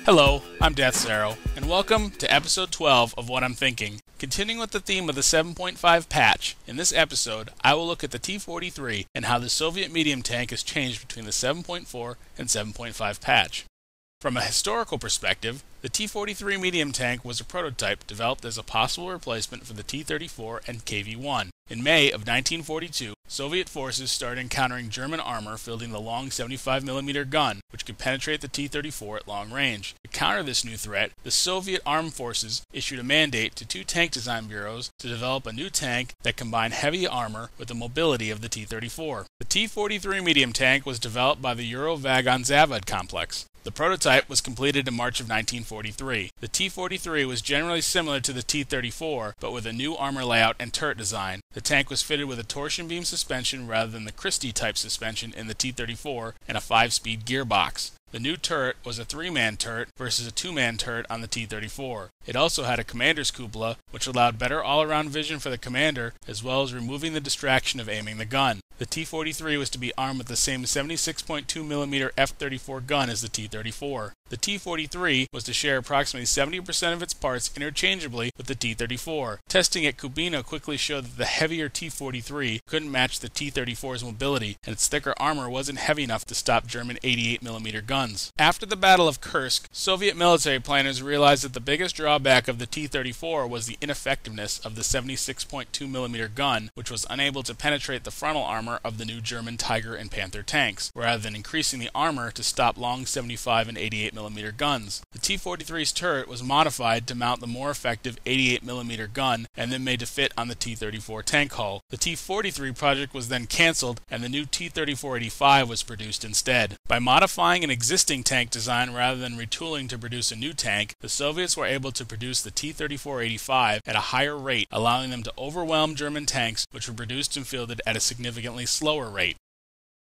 Hello, I'm Death's Arrow, and welcome to episode 12 of What I'm Thinking. Continuing with the theme of the 7.5 patch, in this episode I will look at the T-43 and how the Soviet medium tank has changed between the 7.4 and 7.5 patch. From a historical perspective, the T-43 medium tank was a prototype developed as a possible replacement for the T-34 and KV-1. In May of 1942, Soviet forces started encountering German armor fielding the long 75mm gun, which could penetrate the T-34 at long range. To counter this new threat, the Soviet Armed Forces issued a mandate to two tank design bureaus to develop a new tank that combined heavy armor with the mobility of the T-34. The T-43 medium tank was developed by the Eurovagon-Zavod complex. The prototype was completed in March of 1943. The T-43 was generally similar to the T-34, but with a new armor layout and turret design. The tank was fitted with a torsion beam suspension rather than the Christie-type suspension in the T-34 and a 5-speed gearbox. The new turret was a 3-man turret versus a 2-man turret on the T-34. It also had a commander's cupola, which allowed better all-around vision for the commander, as well as removing the distraction of aiming the gun. The T-43 was to be armed with the same 76.2mm F-34 gun as the T-34. The T-43 was to share approximately 70% of its parts interchangeably with the T-34. Testing at Kubino quickly showed that the heavier T-43 couldn't match the T-34's mobility, and its thicker armor wasn't heavy enough to stop German 88mm guns. After the Battle of Kursk, Soviet military planners realized that the biggest drawback of the T-34 was the ineffectiveness of the 76.2mm gun, which was unable to penetrate the frontal armor of the new German Tiger and Panther tanks, rather than increasing the armor to stop long 75 and 88mm guns. The T-43's turret was modified to mount the more effective 88mm gun and then made to fit on the T-34 tank hull. The T-43 project was then cancelled and the new T-34-85 was produced instead. By modifying an existing tank design rather than retooling to produce a new tank, the Soviets were able to produce the T-34-85 at a higher rate, allowing them to overwhelm German tanks, which were produced and fielded at a significantly slower rate.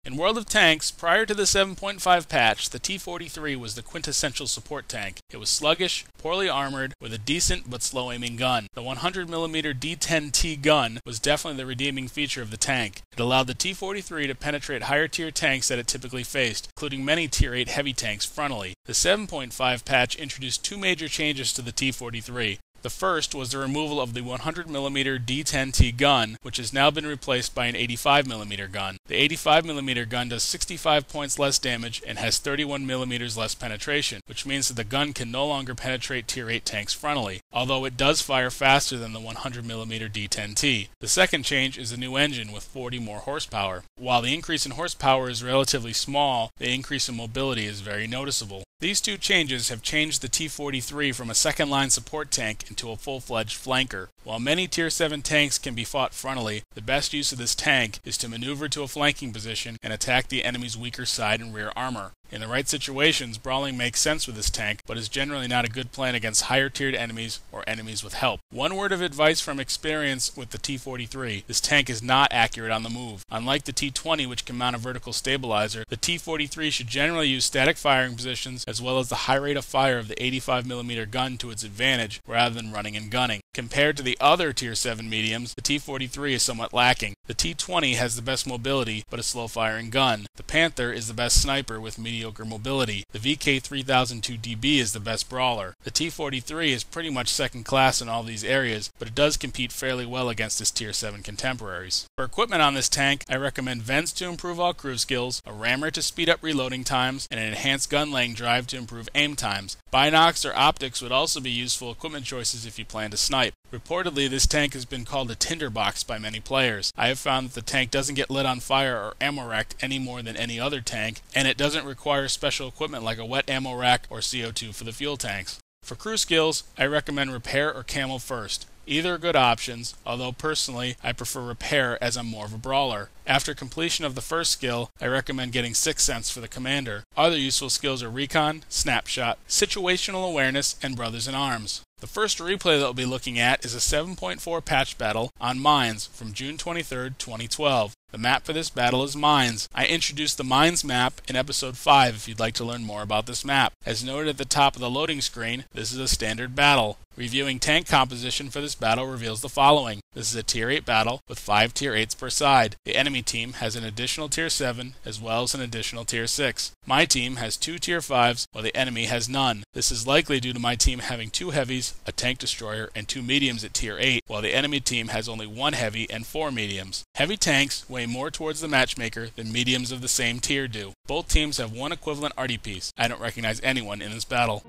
In World of Tanks, prior to the 7.5 patch, the T-43 was the quintessential support tank. It was sluggish, poorly armored, with a decent but slow-aiming gun. The 100mm D10T gun was definitely the redeeming feature of the tank. It allowed the T-43 to penetrate higher-tier tanks that it typically faced, including many Tier 8 heavy tanks frontally. The 7.5 patch introduced two major changes to the T-43. The first was the removal of the 100mm D10T gun, which has now been replaced by an 85mm gun. The 85mm gun does 65 points less damage and has 31mm less penetration, which means that the gun can no longer penetrate Tier 8 tanks frontally, although it does fire faster than the 100mm D10T. The second change is a new engine with 40 more horsepower. While the increase in horsepower is relatively small, the increase in mobility is very noticeable. These two changes have changed the T-43 from a second-line support tank into a full-fledged flanker. While many Tier 7 tanks can be fought frontally, the best use of this tank is to maneuver to a flanking position and attack the enemy's weaker side and rear armor. In the right situations, brawling makes sense with this tank, but is generally not a good plan against higher-tiered enemies or enemies with help. One word of advice from experience with the T-43, this tank is not accurate on the move. Unlike the T-20, which can mount a vertical stabilizer, the T-43 should generally use static firing positions as well as the high rate of fire of the 85mm gun to its advantage, rather than running and gunning. Compared to the other Tier 7 mediums, the T-43 is somewhat lacking. The T-20 has the best mobility, but a slow-firing gun. The Panther is the best sniper with mediocre mobility. The VK-3002DB is the best brawler. The T-43 is pretty much second class in all these areas, but it does compete fairly well against its Tier 7 contemporaries. For equipment on this tank, I recommend vents to improve all crew skills, a rammer to speed up reloading times, and an enhanced gun laying drive to improve aim times. Binocs or optics would also be useful equipment choices if you plan to snipe. Reportedly, this tank has been called a tinderbox by many players. I have found that the tank doesn't get lit on fire or ammo racked any more than any other tank, and it doesn't require special equipment like a wet ammo rack or CO2 for the fuel tanks. For crew skills, I recommend repair or camo first. Either are good options, although personally I prefer repair as I'm more of a brawler. After completion of the first skill, I recommend getting Sixth Sense for the commander. Other useful skills are Recon, Snapshot, Situational Awareness, and Brothers in Arms. The first replay that we'll be looking at is a 7.4 patch battle on Mines from June 23, 2012. The map for this battle is Mines. I introduced the Mines map in episode 5 if you'd like to learn more about this map. As noted at the top of the loading screen, this is a standard battle. Reviewing tank composition for this battle reveals the following. This is a Tier 8 battle with 5 Tier 8s per side. The enemy team has an additional Tier 7 as well as an additional Tier 6. My team has 2 Tier 5s while the enemy has none. This is likely due to my team having 2 heavies, a tank destroyer, and 2 mediums at Tier 8, while the enemy team has only 1 heavy and 4 mediums. Heavy tanks weigh more towards the matchmaker than mediums of the same tier do. Both teams have 1 equivalent arty piece. I don't recognize anyone in this battle.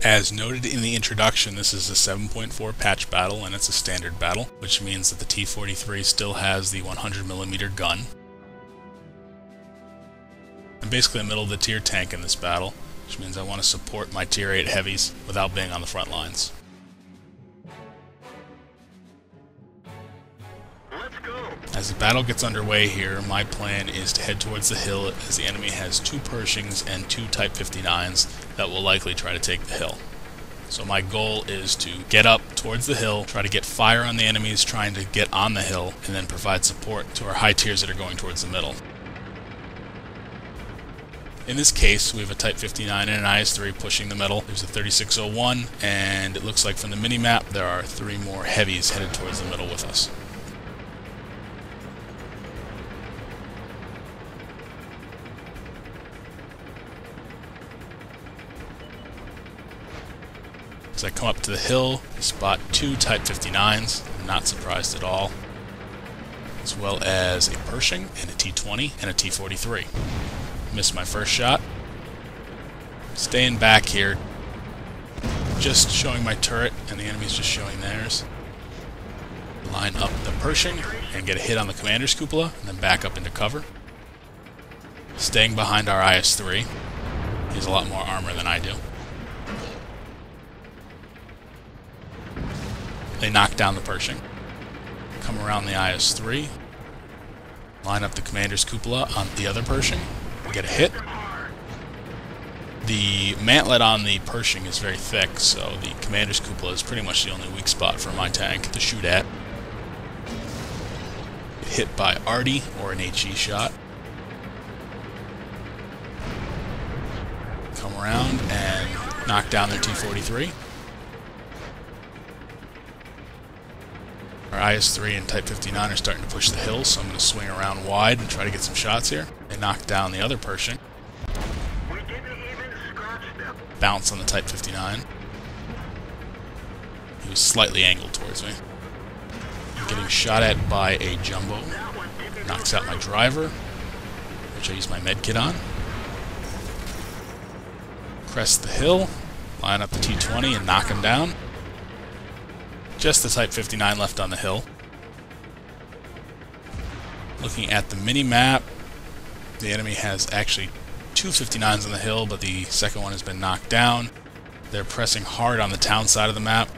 As noted in the introduction, this is a 7.4 patch battle, and it's a standard battle, which means that the T-43 still has the 100mm gun. I'm basically in the middle of the tier tank in this battle, which means I want to support my Tier 8 heavies without being on the front lines. As the battle gets underway here, my plan is to head towards the hill as the enemy has 2 Pershings and 2 Type 59s that will likely try to take the hill. So my goal is to get up towards the hill, try to get fire on the enemies trying to get on the hill, and then provide support to our high tiers that are going towards the middle. In this case, we have a Type 59 and an IS-3 pushing the middle. There's a 3601, and it looks like from the mini-map there are 3 more heavies headed towards the middle with us. As I come up to the hill, I spot 2 Type 59s, I'm not surprised at all, as well as a Pershing and a T-20 and a T-43. Missed my first shot. Staying back here, just showing my turret, and the enemy's just showing theirs. Line up the Pershing and get a hit on the commander's cupola, and then back up into cover. Staying behind our IS-3. He has a lot more armor than I do. They knock down the Pershing. Come around the IS-3. Line up the commander's cupola on the other Pershing. Get a hit. The mantlet on the Pershing is very thick, so the commander's cupola is pretty much the only weak spot for my tank to shoot at. Hit by arty or an HE shot. Come around and knock down their T-43. Our IS-3 and Type 59 are starting to push the hill, so I'm going to swing around wide and try to get some shots here. They knock down the other Pershing. Bounce on the Type 59. He was slightly angled towards me. I'm getting shot at by a jumbo. Knocks out my driver, which I use my medkit on. Crest the hill, line up the T-20 and knock him down. Just the Type 59 left on the hill. Looking at the mini-map, the enemy has actually 2 59s on the hill, but the second one has been knocked down. They're pressing hard on the town side of the map.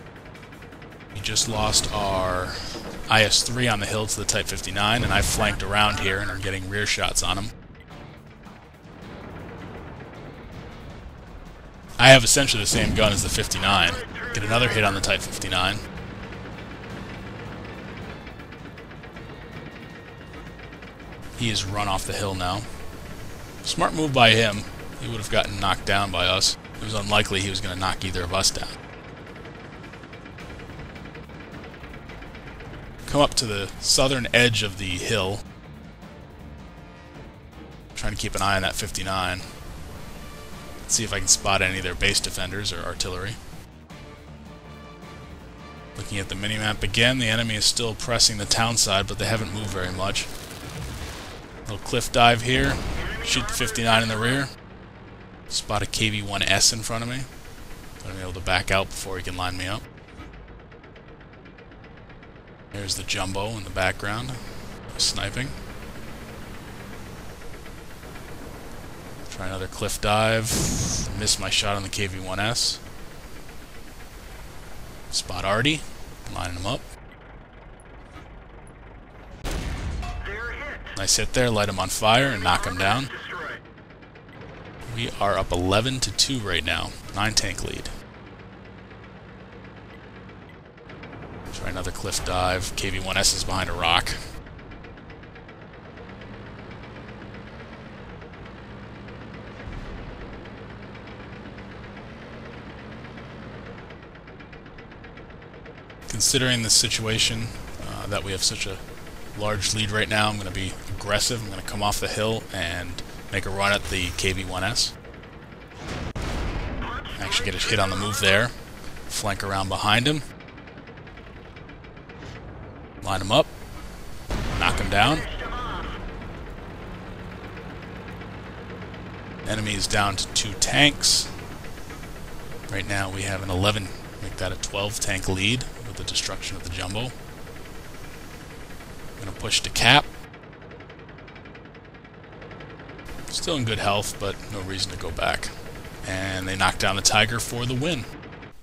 We just lost our IS-3 on the hill to the Type 59, and I flanked around here and are getting rear shots on him. I have essentially the same gun as the 59. Get another hit on the Type 59. He is run off the hill now. Smart move by him. He would have gotten knocked down by us. It was unlikely he was going to knock either of us down. Come up to the southern edge of the hill. Trying to keep an eye on that 59. See if I can spot any of their base defenders or artillery. Looking at the minimap again, the enemy is still pressing the town side, but they haven't moved very much. Little cliff dive here. Shoot the 59 in the rear. Spot a KV-1S in front of me. I'm able to back out before he can line me up. There's the jumbo in the background. Sniping. Try another cliff dive. Miss my shot on the KV-1S. Spot arty. Lining him up. Nice hit there, light him on fire and knock him down. We are up 11-2 right now. 9 tank lead. Try another cliff dive. KV-1S is behind a rock. Considering the situation, that we have such a large lead right now, I'm going to be aggressive. I'm going to come off the hill and make a run at the KV-1S. Actually get a hit on the move there. Flank around behind him. Line him up. Knock him down. Enemy is down to 2 tanks. Right now we have an 11, make that a 12 tank lead with the destruction of the jumbo. I'm going to push to cap. Still in good health, but no reason to go back. And they knock down the Tiger for the win.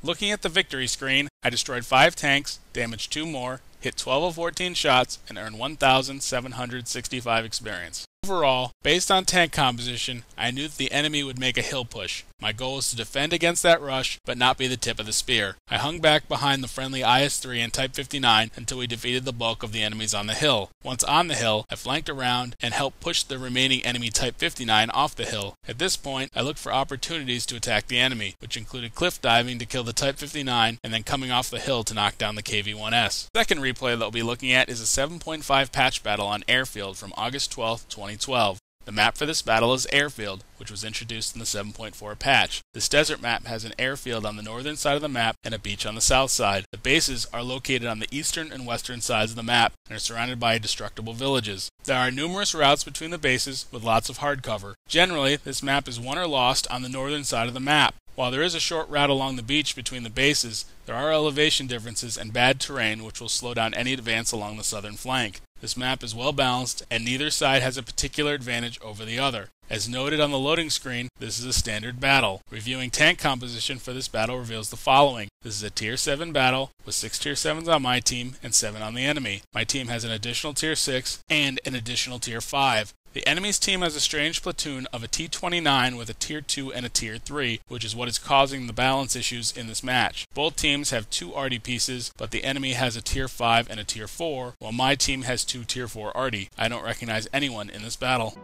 Looking at the victory screen, I destroyed 5 tanks, damaged 2 more, hit 12 of 14 shots, and earned 1,765 experience. Overall, based on tank composition, I knew that the enemy would make a hill push. My goal was to defend against that rush, but not be the tip of the spear. I hung back behind the friendly IS-3 and Type 59 until we defeated the bulk of the enemies on the hill. Once on the hill, I flanked around and helped push the remaining enemy Type 59 off the hill. At this point, I looked for opportunities to attack the enemy, which included cliff diving to kill the Type 59 and then coming off the hill to knock down the KV-1S. The second replay that we'll be looking at is a 7.5 patch battle on Airfield from August 12, 2012. The map for this battle is Airfield, which was introduced in the 7.4 patch. This desert map has an airfield on the northern side of the map and a beach on the south side. The bases are located on the eastern and western sides of the map and are surrounded by destructible villages. There are numerous routes between the bases with lots of hard cover. Generally, this map is won or lost on the northern side of the map. While there is a short route along the beach between the bases, there are elevation differences and bad terrain which will slow down any advance along the southern flank. This map is well balanced, and neither side has a particular advantage over the other. As noted on the loading screen, this is a standard battle. Reviewing tank composition for this battle reveals the following. This is a Tier 7 battle, with 6 Tier 7s on my team and 7 on the enemy. My team has an additional Tier 6 and an additional Tier 5. The enemy's team has a strange platoon of a T-29 with a Tier 2 and a Tier 3, which is what is causing the balance issues in this match. Both teams have 2 arty pieces, but the enemy has a Tier 5 and a Tier 4, while my team has 2 Tier 4 arty. I don't recognize anyone in this battle.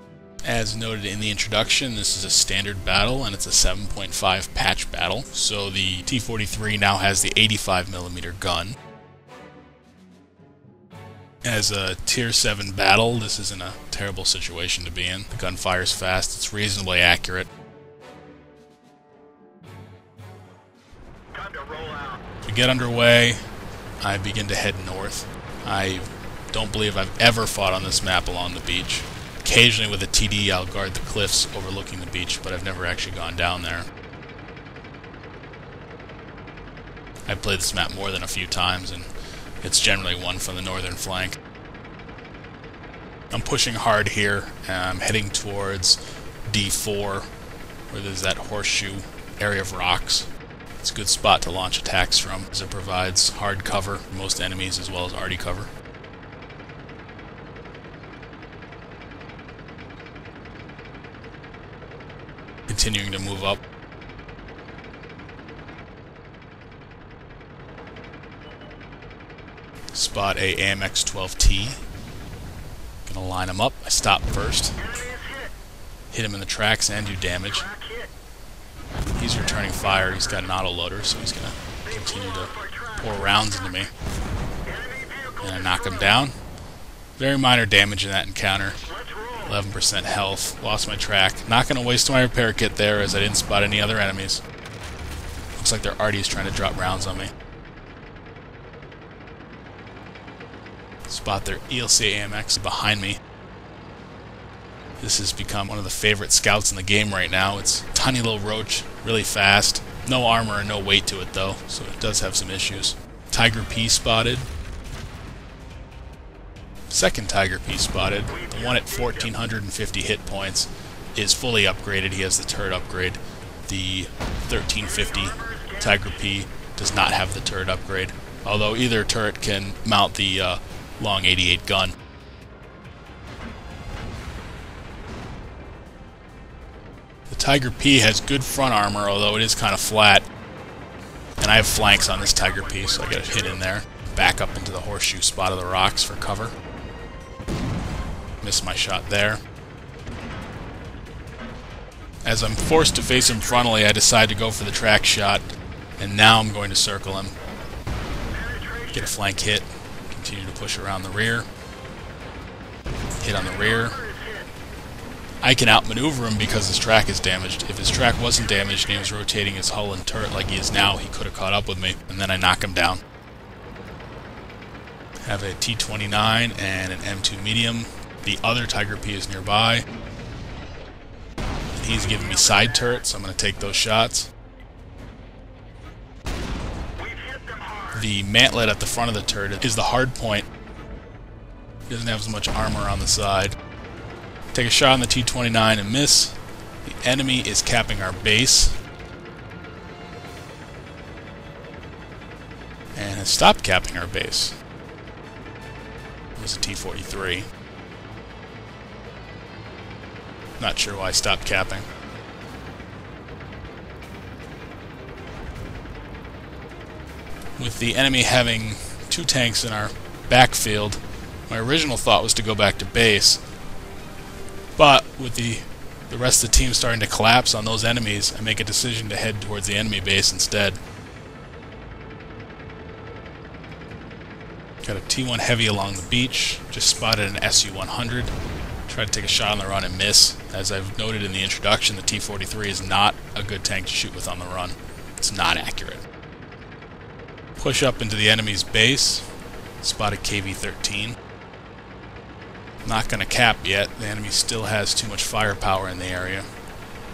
As noted in the introduction, this is a standard battle and it's a 7.5 patch battle, so the T-43 now has the 85mm gun. As a Tier 7 battle, this isn't a terrible situation to be in. The gun fires fast, it's reasonably accurate. As we get underway, I begin to head north. I don't believe I've ever fought on this map along the beach. Occasionally with a TD I'll guard the cliffs overlooking the beach, but I've never actually gone down there. I've played this map more than a few times, and it's generally won from the northern flank. I'm pushing hard here, and I'm heading towards D4, where there's that horseshoe area of rocks. It's a good spot to launch attacks from, as it provides hard cover for most enemies as well as arty cover. Continuing to move up. Spot a AMX-12T. Gonna line him up. I stop first. Hit him in the tracks and do damage. He's returning fire. He's got an autoloader, so he's gonna continue to pour rounds into me. And I knock him down. Very minor damage in that encounter. 11% health. Lost my track. Not gonna waste my repair kit there, as I didn't spot any other enemies. Looks like their arty is trying to drop rounds on me. Spot their ELC AMX behind me. This has become one of the favorite scouts in the game right now. It's a tiny little roach, really fast. No armor and no weight to it though, so it does have some issues. Tiger P spotted. Second Tiger P spotted. The one at 1450 hit points is fully upgraded. He has the turret upgrade. The 1350 Tiger P does not have the turret upgrade, although either turret can mount the long 88 gun. The Tiger P has good front armor, although it is kind of flat. And I have flanks on this Tiger P, so I got a hit in there. Back up into the horseshoe spot of the rocks for cover. Missed my shot there. As I'm forced to face him frontally, I decide to go for the track shot, and now I'm going to circle him. Get a flank hit. Continue to push around the rear. Hit on the rear. I can outmaneuver him because his track is damaged. If his track wasn't damaged and he was rotating his hull and turret like he is now, he could have caught up with me, and then I knock him down. Have a T-29 and an M2 medium. The other Tiger P is nearby. And he's giving me side turrets, so I'm going to take those shots. The mantlet at the front of the turret is the hard point. He doesn't have as much armor on the side. Take a shot on the T-29 and miss. The enemy is capping our base. And has stopped capping our base. It was a T-43. Not sure why I stopped capping. With the enemy having 2 tanks in our backfield, my original thought was to go back to base. But with the rest of the team starting to collapse on those enemies, I make a decision to head towards the enemy base instead. Got a T1 heavy along the beach, just spotted an Su-100. Tried to take a shot on the run and miss. As I've noted in the introduction, the T-43 is not a good tank to shoot with on the run. It's not accurate. Push up into the enemy's base, spotted KV-13. Not going to cap yet. The enemy still has too much firepower in the area.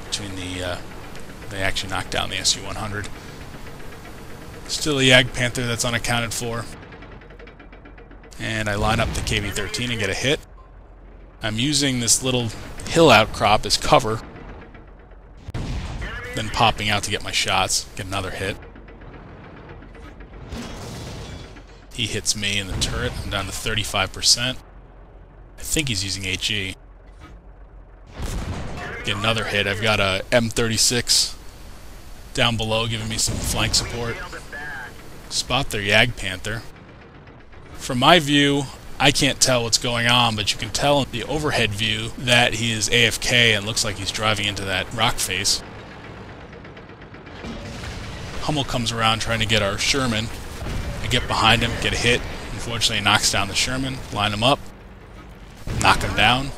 Between they actually knocked down the Su-100. Still a Jagdpanther that's unaccounted for. And I line up the KV-13 and get a hit. I'm using this little hill outcrop as cover. Then popping out to get my shots. Get another hit. He hits me in the turret. I'm down to 35%. I think he's using HE. Get another hit. I've got a M36 down below giving me some flank support. Spot their Jagdpanther. From my view, I can't tell what's going on, but you can tell in the overhead view that he is AFK and looks like he's driving into that rock face. Hummel comes around trying to get our Sherman. I get behind him, get a hit. Unfortunately, he knocks down the Sherman. Line him up. Knock him down.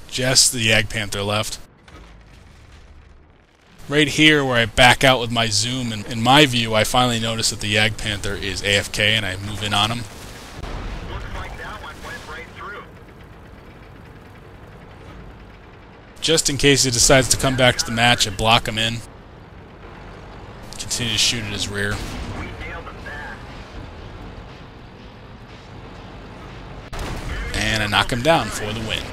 Just the Jagdpanther left. Right here where I back out with my zoom, and in my view, I finally notice that the Jagdpanther is AFK and I move in on him. Looks like that one went right through. Just in case he decides to come back to the match, I block him in. Continue to shoot at his rear. We nailed him back. And I knock him down for the win.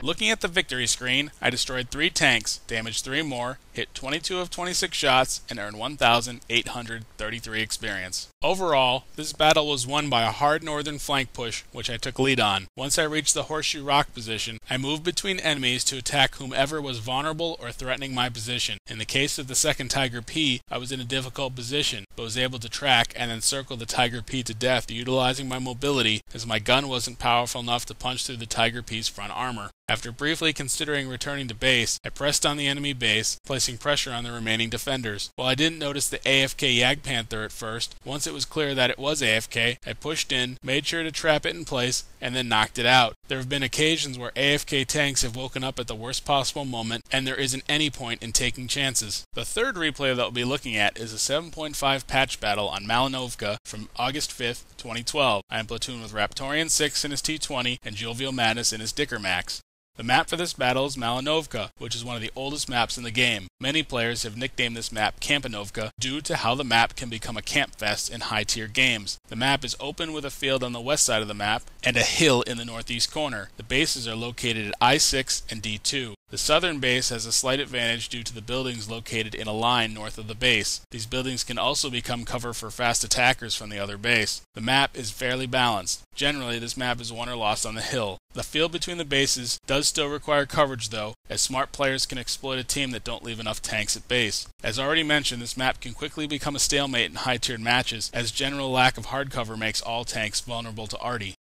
Looking at the victory screen, I destroyed 3 tanks, damaged 3 more, hit 22 of 26 shots, and earned 1,833 experience. Overall, this battle was won by a hard northern flank push, which I took lead on. Once I reached the horseshoe rock position, I moved between enemies to attack whomever was vulnerable or threatening my position. In the case of the second Tiger P, I was in a difficult position, but was able to track and then circle the Tiger P to death utilizing my mobility, as my gun wasn't powerful enough to punch through the Tiger P's front armor. After briefly considering returning to base, I pressed on the enemy base, placing pressure on the remaining defenders. While I didn't notice the AFK Jagdpanther at first, once it was clear that it was AFK, I pushed in, made sure to trap it in place, and then knocked it out. There have been occasions where AFK tanks have woken up at the worst possible moment, and there isn't any point in taking chances. The third replay that we'll be looking at is a 7.5 patch battle on Malinovka from August 5th, 2012. I am platooned with Raptorian 6 in his T-20 and Jovial Madness in his Dicker Max. The map for this battle is Malinovka, which is one of the oldest maps in the game. Many players have nicknamed this map Campanovka due to how the map can become a camp fest in high-tier games. The map is open with a field on the west side of the map and a hill in the northeast corner. The bases are located at I-6 and D2. The southern base has a slight advantage due to the buildings located in a line north of the base. These buildings can also become cover for fast attackers from the other base. The map is fairly balanced. Generally, this map is won or lost on the hill. The field between the bases does still require coverage though, as smart players can exploit a team that don't leave enough tanks at base. As already mentioned, this map can quickly become a stalemate in high-tiered matches, as general lack of hard cover makes all tanks vulnerable to arty.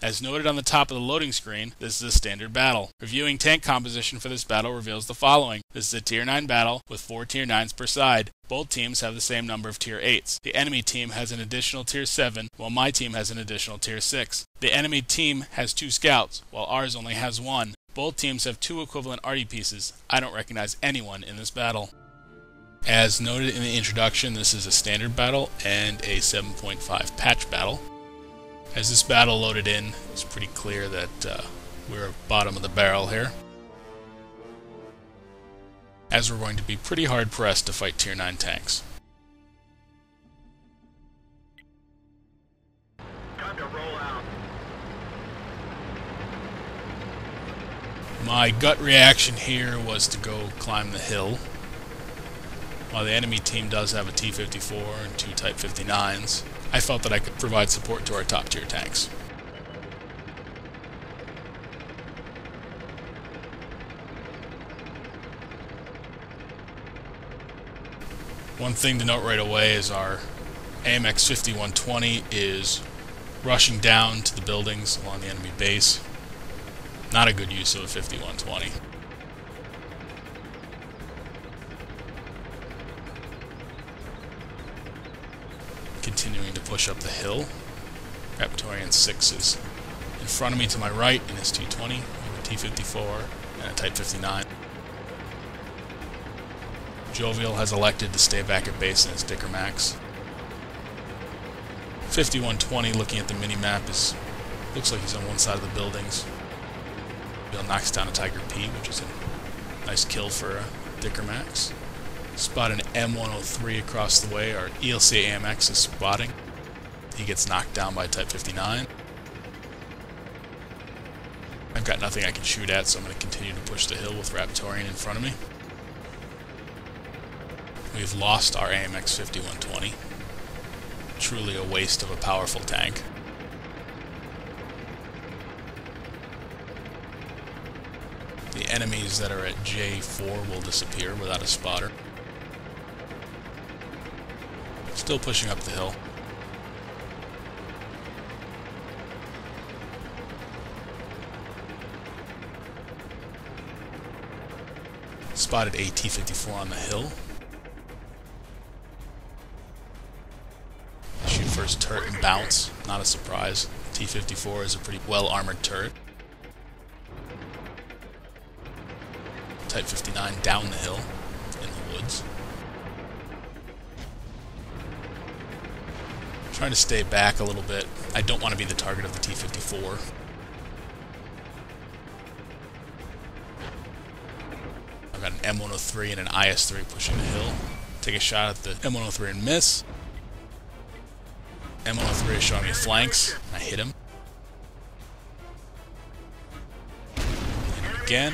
As noted on the top of the loading screen, this is a standard battle. Reviewing tank composition for this battle reveals the following. This is a Tier 9 battle with 4 Tier 9s per side. Both teams have the same number of Tier 8s. The enemy team has an additional Tier 7, while my team has an additional Tier 6. The enemy team has 2 scouts, while ours only has 1. Both teams have 2 equivalent arty pieces. I don't recognize anyone in this battle. As noted in the introduction, this is a standard battle and a 7.5 patch battle. As this battle loaded in, it's pretty clear that we're bottom of the barrel here, as we're going to be pretty hard pressed to fight Tier 9 tanks. Time to roll out. My gut reaction here was to go climb the hill. While the enemy team does have a T-54 and 2 Type 59s, I felt that I could provide support to our top tier tanks. One thing to note right away is our AMX 5120 is rushing down to the buildings along the enemy base. Not a good use of a 5120. Continuing to push up the hill. Raptorian 6 is in front of me to my right in his T-20, a T-54, and a Type 59. Jovial has elected to stay back at base in his Dicker Max. 5120, looking at the mini-map, looks like he's on one side of the buildings. Bill knocks down a Tiger P, which is a nice kill for a Dicker Max. Spot an M103 across the way. Our ELC AMX is spotting. He gets knocked down by Type 59. I've got nothing I can shoot at, so I'm going to continue to push the hill with Raptorian in front of me. We've lost our AMX 5120. Truly a waste of a powerful tank. The enemies that are at J4 will disappear without a spotter. Still pushing up the hill. Spotted a T-54 on the hill. Shoot first turret and bounce. Not a surprise. T-54 is a pretty well-armored turret. Type 59 down the hill in the woods. Trying to stay back a little bit. I don't want to be the target of the T-54. I've got an M103 and an IS-3 pushing the hill. Take a shot at the M103 and miss. M103 is showing me flanks. I hit him. And again,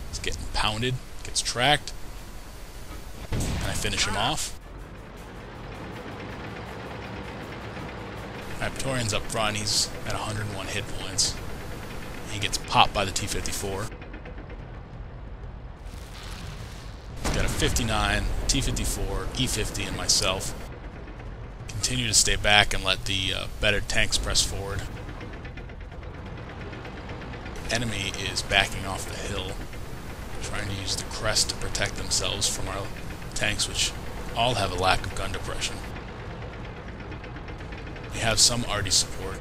he's getting pounded, gets tracked, and I finish him off. Raptorian's up front, he's at 101 hit points. He gets popped by the T-54. He's got a 59, T-54, E-50, and myself. Continue to stay back and let the better tanks press forward. Enemy is backing off the hill, trying to use the crest to protect themselves from our tanks, which all have a lack of gun depression. We have some arty support.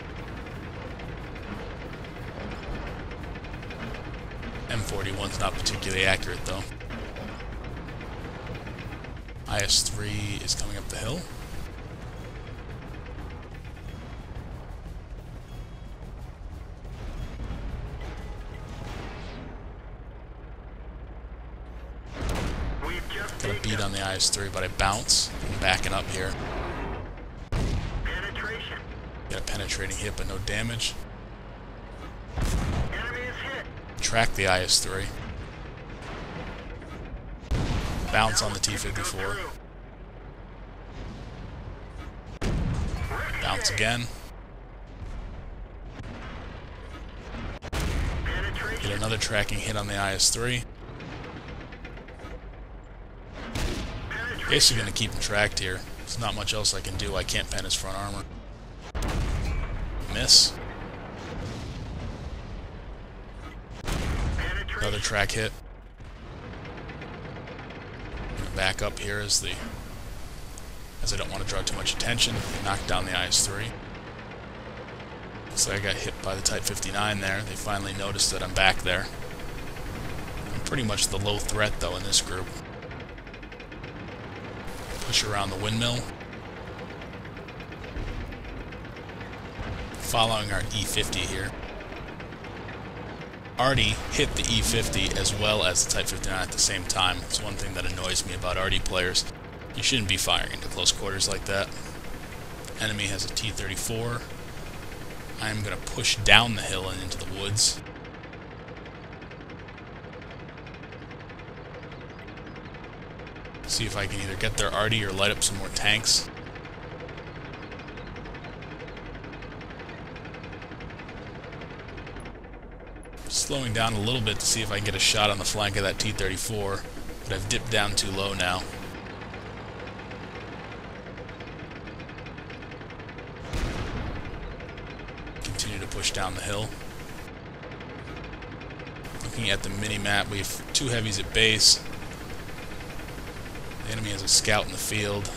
M41's not particularly accurate though. IS-3 is coming up the hill. Got a beat on the IS-3, but I bounce. I'm backing up here. Penetration. Got a penetrating hit, but no damage. Enemy is hit. Track the IS-3. Bounce on the T-54. Bounce again. Get another tracking hit on the IS-3. Basically going to keep him tracked here. There's not much else I can do. I can't pen his front armor. Miss. another track hit. I'm gonna back up here as I don't want to draw too much attention. Knock down the IS-3. Looks like I got hit by the Type 59 there. They finally noticed that I'm back there. I'm pretty much the low threat though in this group. Push around the windmill. Following our E-50 here. Arty hit the E-50 as well as the Type 59 at the same time. It's one thing that annoys me about Arty players. You shouldn't be firing into close quarters like that. Enemy has a T-34. I'm going to push down the hill and into the woods. See if I can either get their Arty or light up some more tanks. Slowing down a little bit to see if I can get a shot on the flank of that T-34, but I've dipped down too low now. Continue to push down the hill. Looking at the mini-map, we have 2 heavies at base. The enemy has a scout in the field.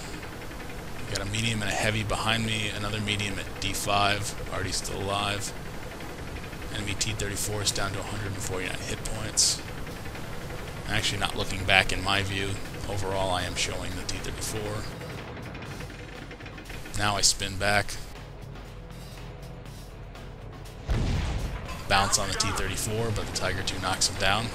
We've got a medium and a heavy behind me, another medium at D5, already still alive. Enemy T-34 is down to 149 hit points. I'm actually not looking back in my view. Overall, I am showing the T-34. Now I spin back. Bounce on the T-34, but the Tiger II knocks him down.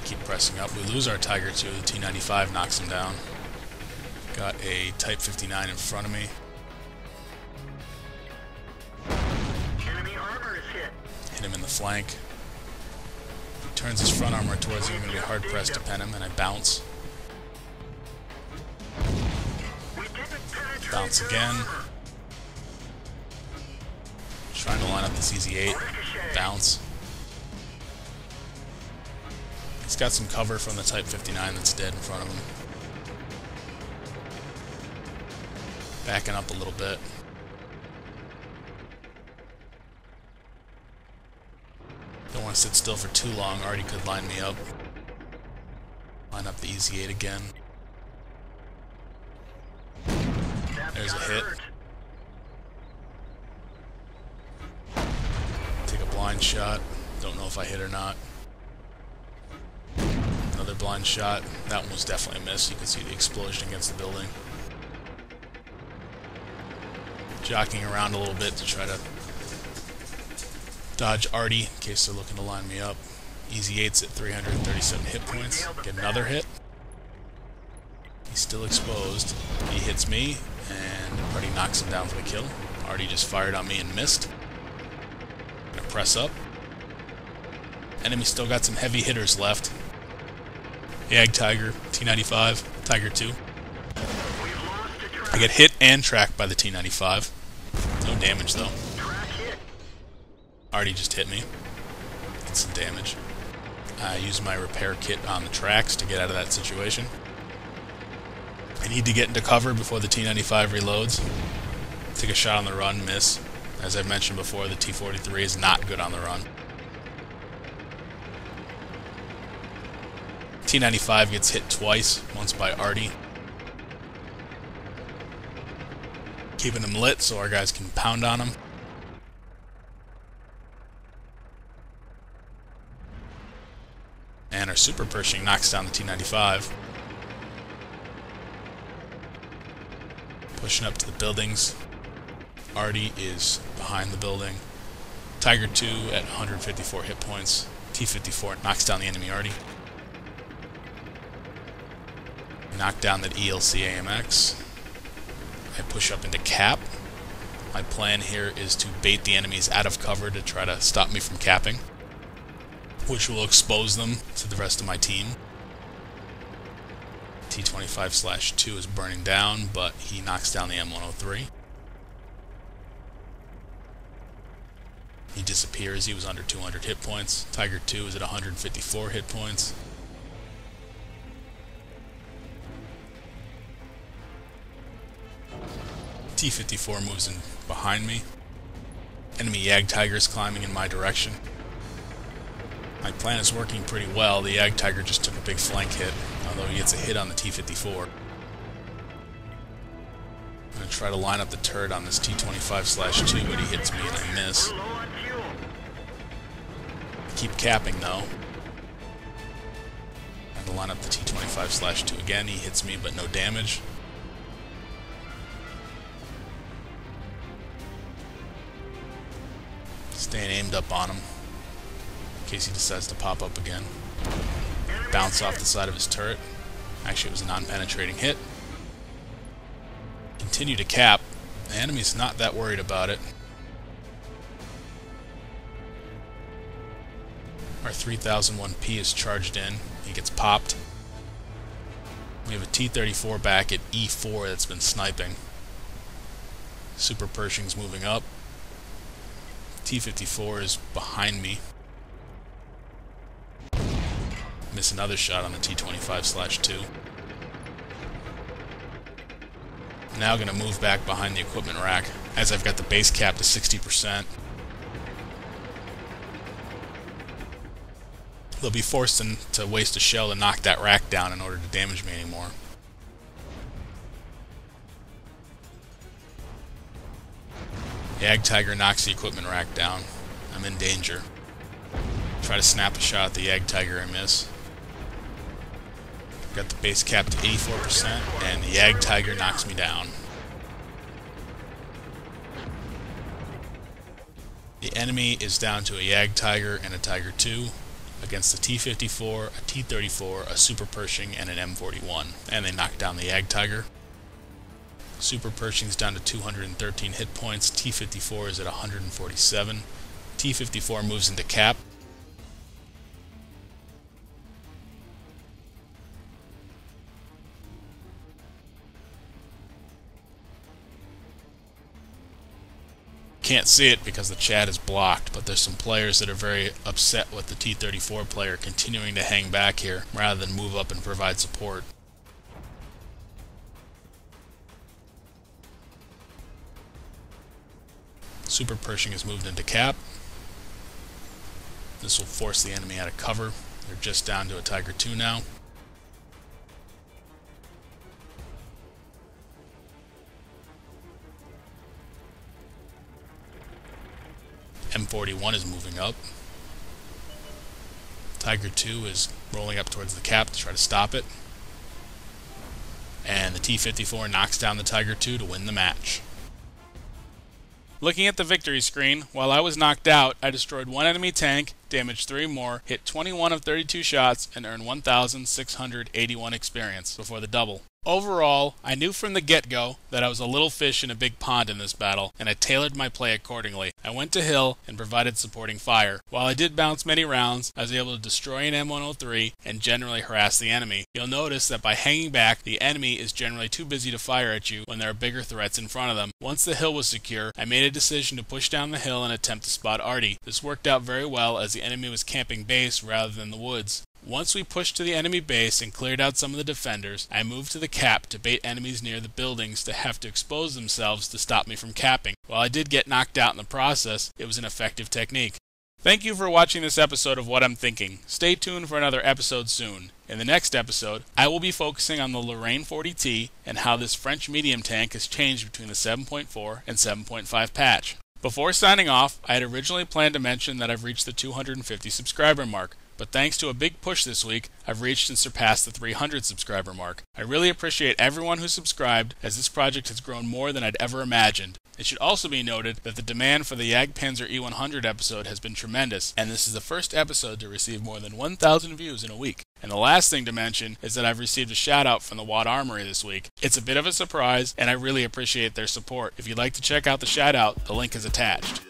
Keep pressing up. We lose our Tiger II. The T-95 knocks him down. Got a Type 59 in front of me. Hit him in the flank. He turns his front armor towards me. I'm going to be hard pressed to pen him, and I bounce. Bounce again. Trying to line up this EZ-8. Bounce. He's got some cover from the Type 59 that's dead in front of him. Backing up a little bit. Don't want to sit still for too long. Already could line me up. Line up the EZ-8 again. There's a hit. Take a blind shot. Don't know if I hit or not. Another blind shot. That one was definitely a miss. You can see the explosion against the building. Jockeying around a little bit to try to dodge Arty in case they're looking to line me up. EZ-8's at 337 hit points. Get another hit. He's still exposed. He hits me, and Arty knocks him down for the kill. Arty just fired on me and missed. Gonna press up. Enemy still got some heavy hitters left. Yag Tiger, T-95, Tiger II. I get hit and tracked by the T-95. No damage though. Arty just hit me. Did some damage. I use my repair kit on the tracks to get out of that situation. I need to get into cover before the T-95 reloads. Take a shot on the run, miss. As I've mentioned before, the T-43 is not good on the run. T-95 gets hit twice, once by Arty. Keeping him lit so our guys can pound on him. And our super Pershing knocks down the T-95. Pushing up to the buildings. Arty is behind the building. Tiger II at 154 hit points. T-54 knocks down the enemy Arty. Knock down that ELC AMX. I push up into cap. My plan here is to bait the enemies out of cover to try to stop me from capping, which will expose them to the rest of my team. T-25/2 is burning down, but he knocks down the M103. He disappears. He was under 200 hit points. Tiger II is at 154 hit points. T-54 moves in behind me. Enemy Yag Tiger is climbing in my direction. My plan is working pretty well. The Ag Tiger just took a big flank hit, although he gets a hit on the T-54. I'm going to try to line up the turret on this T-25/2, but he hits me and I miss. We're low on fuel. Keep capping though. Trying to line up the T-25/2 again. He hits me but no damage. Staying aimed up on him in case he decides to pop up again. Bounce off the side of his turret. Actually, it was a non-penetrating hit. Continue to cap. The enemy's not that worried about it. Our 3001P is charged in. He gets popped. We have a T-34 back at E4 that's been sniping. Super Pershing's moving up. T-54 is behind me. Miss another shot on the T-25/2. Now going to move back behind the equipment rack as I've got the base cap to 60%. They'll be forced to waste a shell to knock that rack down in order to damage me anymore. The Ag Tiger knocks the equipment rack down. I'm in danger. Try to snap a shot at the Ag Tiger, I miss. Got the base cap to 84%, and the Ag Tiger knocks me down. The enemy is down to a Ag Tiger and a Tiger II against a T-54, a T-34, a Super Pershing, and an M41. And they knock down the Ag Tiger. Super Pershing's down to 213 hit points. T-54 is at 147. T-54 moves into cap. Can't see it because the chat is blocked, but there's some players that are very upset with the T-34 player continuing to hang back here rather than move up and provide support. Super Pershing has moved into cap. This will force the enemy out of cover. They're just down to a Tiger II now. M41 is moving up. Tiger II is rolling up towards the cap to try to stop it. And the T-54 knocks down the Tiger II to win the match. Looking at the victory screen, while I was knocked out, I destroyed one enemy tank, damaged 3 more, hit 21 of 32 shots, and earned 1,681 experience before the double. Overall, I knew from the get-go that I was a little fish in a big pond in this battle, and I tailored my play accordingly. I went to hill and provided supporting fire. While I did bounce many rounds, I was able to destroy an M103 and generally harass the enemy. You'll notice that by hanging back, the enemy is generally too busy to fire at you when there are bigger threats in front of them. Once the hill was secure, I made a decision to push down the hill and attempt to spot Artie. This worked out very well as the enemy was camping base rather than the woods. Once we pushed to the enemy base and cleared out some of the defenders, I moved to the cap to bait enemies near the buildings to have to expose themselves to stop me from capping. While I did get knocked out in the process, it was an effective technique. Thank you for watching this episode of What I'm Thinking. Stay tuned for another episode soon. In the next episode, I will be focusing on the Lorraine 40T and how this French medium tank has changed between the 7.4 and 7.5 patch. Before signing off, I had originally planned to mention that I've reached the 250 subscriber mark. But thanks to a big push this week, I've reached and surpassed the 300 subscriber mark. I really appreciate everyone who subscribed, as this project has grown more than I'd ever imagined. It should also be noted that the demand for the Jagdpanzer E100 episode has been tremendous, and this is the first episode to receive more than 1,000 views in a week. And the last thing to mention is that I've received a shout out from the Wot Armory this week. It's a bit of a surprise, and I really appreciate their support. If you'd like to check out the shout out, the link is attached.